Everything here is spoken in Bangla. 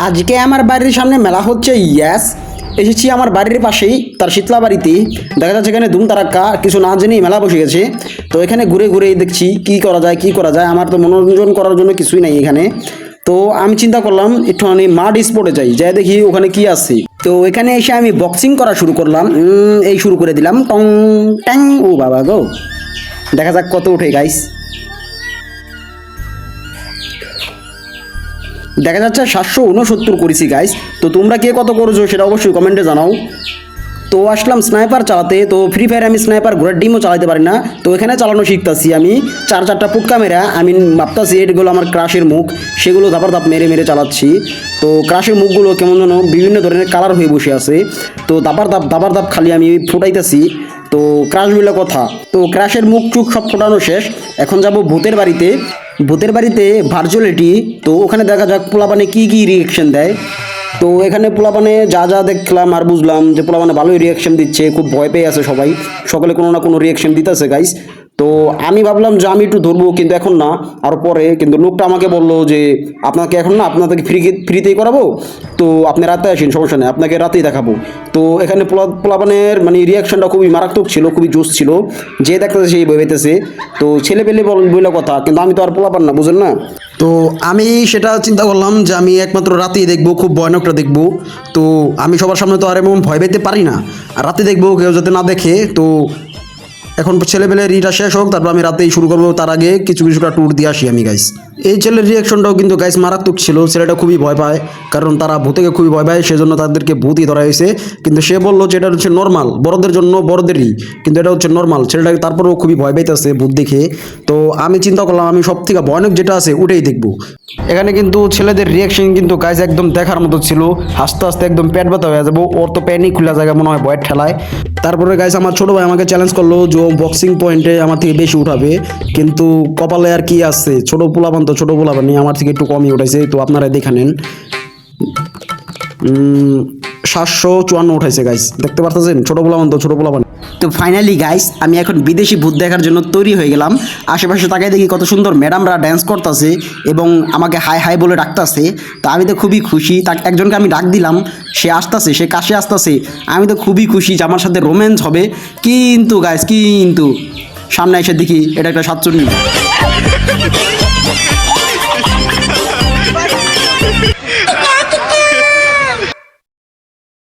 আজকে আমার বাড়ির সামনে মেলা হচ্ছে, ইয়াস। এসেছি আমার বাড়ির পাশেই, তার শীতলা বাড়িতে। দেখা যাচ্ছে এখানে ধুম তারাক্কা, কিছু না জেনেই মেলা বসে গেছে। তো এখানে ঘুরে ঘুরেই দেখছি কি করা যায় কি করা যায়। আমার তো মনোরঞ্জন করার জন্য কিছুই নাই এখানে। তো আমি চিন্তা করলাম একটুখানি মাড স্পোর্টে যাই, যাই দেখি ওখানে কি আছে। তো এখানে এসে আমি বক্সিং করা শুরু করলাম। এই শুরু করে দিলাম, টং ট্যাং। ও বাবা গো, দেখা যাক কত উঠে গাইস। দেখা যাচ্ছে 769 করেছি গাইস। তো তোমরা কে কত করেছো সেটা অবশ্যই কমেন্টে জানাও। তো আসলাম স্নাইপার চালাতে। তো ফ্রি ফায়ার আমি স্নাইপার ঘোড়ার ডিমও চালাতে পারি না, তো এখানে চালানো শিখতেছি আমি। চারটা পুটকা মেরা আমি ভাবতাছি এগুলো আমার ক্রাশের মুখ, সেগুলো ধাপার ধাপ মেরে মেরে চালাচ্ছি। তো ক্রাশের মুখগুলো কেমন যেন বিভিন্ন ধরনের কালার হয়ে বসে আছে। তো দাবার ধাপ খালি আমি ফুটাইতেছি। তো ক্রাশ বলে কথা, তো ক্রাশের মুখ চুখ সব ফোটানো শেষ। এখন যাব ভূতের বাড়িতে। ভূতের বাড়িতে ভার্চুয়ালিটি। তো ওখানে দেখা যাক পোলাপানে কি কি রিয়েকশন দেয়। তো এখানে পোলাপানে যা যা দেখলাম আর বুঝলাম যে পোলাপানে ভালোই রিয়াকশন দিচ্ছে, খুব ভয় পেয়ে আছে সবাই, সকলে কোনো না কোনো রিয়াকশন দিতেছে গাইস। তো আমি ভাবলাম যে আমি একটু ধরবো, কিন্তু এখন না, আরও পরে। কিন্তু লোকটা আমাকে বললো যে আপনাকে এখন না, আপনাকে ফ্রিতেই করাবো, তো আপনি রাতে আসেন, সমস্যা নেই, আপনাকে রাতেই দেখাবো। তো এখানে পোলাপানের মানে রিয়াকশনটা খুবই মারাত্মক ছিল, খুবই জোশ ছিল। যে দেখতেছে সেই ভয় পেতেছে। তো ছেলে পেলে বলে কথা, কিন্তু আমি তো আর পোলাপান না, বুঝেন না। তো আমি সেটা চিন্তা করলাম যে আমি একমাত্র রাতেই দেখবো, খুব ভয়ানকটা দেখবো। তো আমি সবার সামনে তো আর এমন ভয় পেতে পারি না, আর রাতে দেখবো কেউ যাতে না দেখে। তো এখন ছেলেবেলের ইটা শেষ হোক, তারপর আমি রাতেই শুরু করবো। তার আগে কিছুটা ট্যুর দিয়ে আসি আমি গাইস। এই ছেলের রিয়াকশনটাও কিন্তু গাইস মারাত্মক ছিল। ছেলেটা খুবই ভয় পায়, কারণ তারা ভূতকে খুবই ভয় পায়, সেজন্য তাদেরকে ভূতই ধরা হয়েছে। কিন্তু সে বললো যে এটা হচ্ছে নর্মাল, বড়দের জন্য বড়দেরই, কিন্তু এটা হচ্ছে নর্মাল। ছেলেটাকে তারপরেও খুবই ভয় পাইতেছে ভূত দেখে। তো আমি চিন্তা করলাম আমি সব থেকে ভয়ানক যেটা আছে ওটাই দেখবো। এখানে কিন্তু ছেলেদের রিয়াকশন কিন্তু গাইস একদম দেখার মতো ছিল। হাসতে হাসতে একদম পেট ব্যথা হয়ে যাবো, ওর তো প্যানই খোলা জায়গা মনে হয় ভয়ের ঠেলায়। তারপরে গাইস আমার ছোট ভাই আমাকে চ্যালেঞ্জ করলো যে বক্সিং পয়েন্টে আমার থেকে বেশি উঠাবে, কিন্তু কপালে আর কি আছে, ছোট পোলাপান তো ছোট পোলাপান নিয়ে আমার থেকে একটু কমই উঠাইছে। তো আপনারা দেখে নেন, 754 উঠাইছে গাইস, দেখতে পারতেছেন, ছোট পোলাপান তো ছোট পোলাপান। তো ফাইনালি গাইস আমি এখন বিদেশি ভূত দেখার জন্য তৈরি হয়ে গেলাম। আশেপাশে তাকাই দেখি কত সুন্দর ম্যাডামরা ড্যান্স করতেছে এবং আমাকে হাই হাই বলে ডাকতেছে। তো আমি তো খুবই খুশি। একজনকে আমি ডাক দিলাম, সে আসতেছে, সে কাছে আসতেছে। আমি তো খুবই খুশি যে আমার সাথে রোম্যান্স হবে। কিন্তু গাইস, কিন্তু সামনে এসে দেখি এটা একটা সাতচুন্নি।